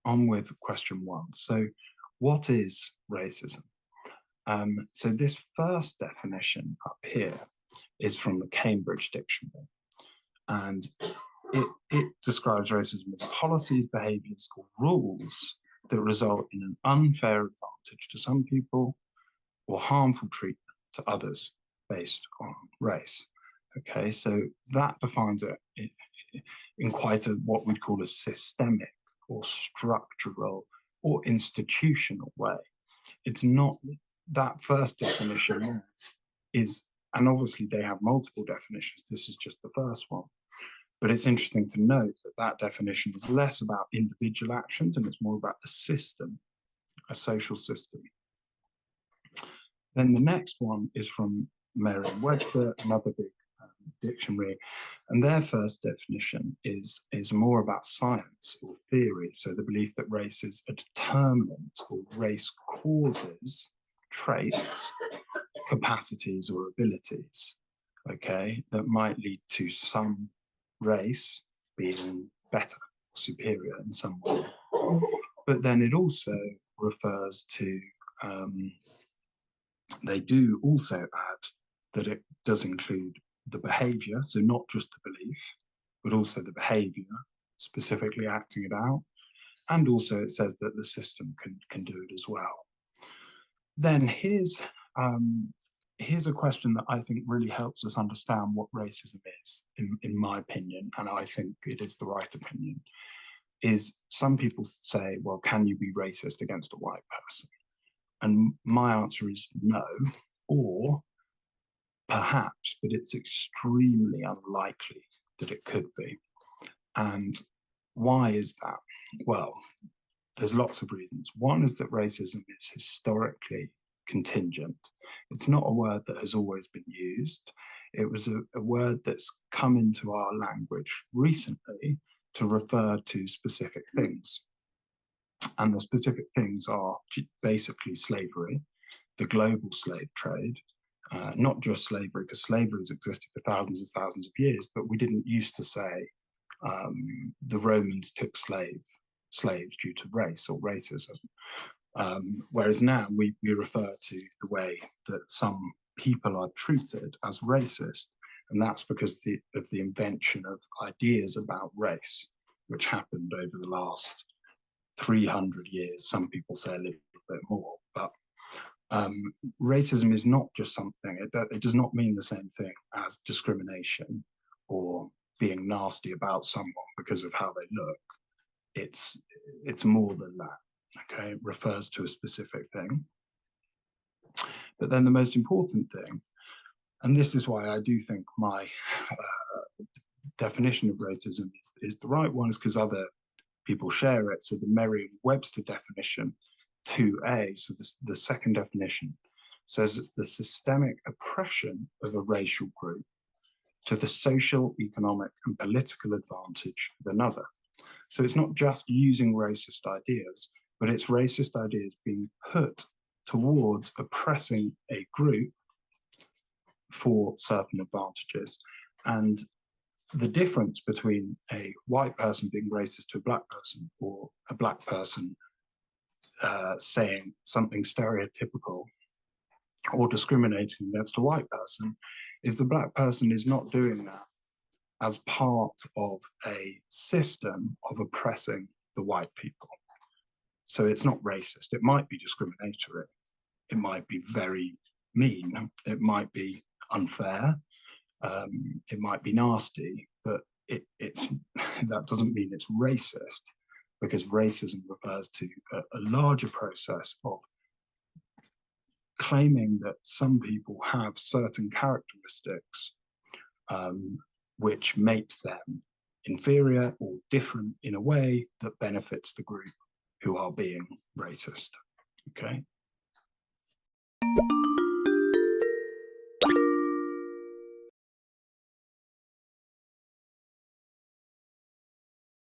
on with question one. So what is racism? So this first definition up here is from the Cambridge Dictionary, and it describes racism as policies, behaviours, or rules that result in an unfair advantage to some people or harmful treatment to others based on race. Okay, so that defines it in quite a what we'd call a systemic or structural or institutional way. It's not that first definition is, and obviously they have multiple definitions. This is just the first one. But it's interesting to note that that definition is less about individual actions and it's more about a system, a social system. Then the next one is from Merriam-Webster, another big dictionary, and their first definition is more about science or theory. So the belief that race is a determinant, or race causes traits, capacities, or abilities, okay, that might lead to some race being better or superior in some way. But then it also refers to, they do also add that it does include the behavior, so not just the belief, but also the behavior, specifically acting it out. And also it says that the system can do it as well. Then here's a question that I think really helps us understand what racism is, in my opinion, and I think it is the right opinion, is some people say, well, can you be racist against a white person? And my answer is no, or perhaps, but it's extremely unlikely that it could be. And why is that? Well, there's lots of reasons. One is that racism is historically contingent. It's not a word that has always been used. It was a word that's come into our language recently to refer to specific things. And the specific things are basically slavery, the global slave trade, not just slavery, because slavery has existed for thousands and thousands of years, but we didn't used to say the Romans took slaves due to race or racism. Whereas now we refer to the way that some people are treated as racist, and that's because of the invention of ideas about race, which happened over the last 300 years. Some people say a little bit more, but racism is not just something, it does not mean the same thing as discrimination or being nasty about someone because of how they look. It's more than that, okay? It refers to a specific thing. But then the most important thing, and this is why I do think my definition of racism is the right one, is because other people share it. So the Merriam-Webster definition 2A, so the second definition, says it's the systemic oppression of a racial group to the social, economic, and political advantage of another. So it's not just using racist ideas, but it's racist ideas being put towards oppressing a group for certain advantages. And the difference between a white person being racist to a black person, or a black person saying something stereotypical or discriminating against a white person, is the black person is not doing that as part of a system of oppressing the white people. So it's not racist. It might be discriminatory. It might be very mean. It might be unfair. It might be nasty, but it's that doesn't mean it's racist, because racism refers to a larger process of claiming that some people have certain characteristics which makes them inferior or different in a way that benefits the group who are being racist, okay?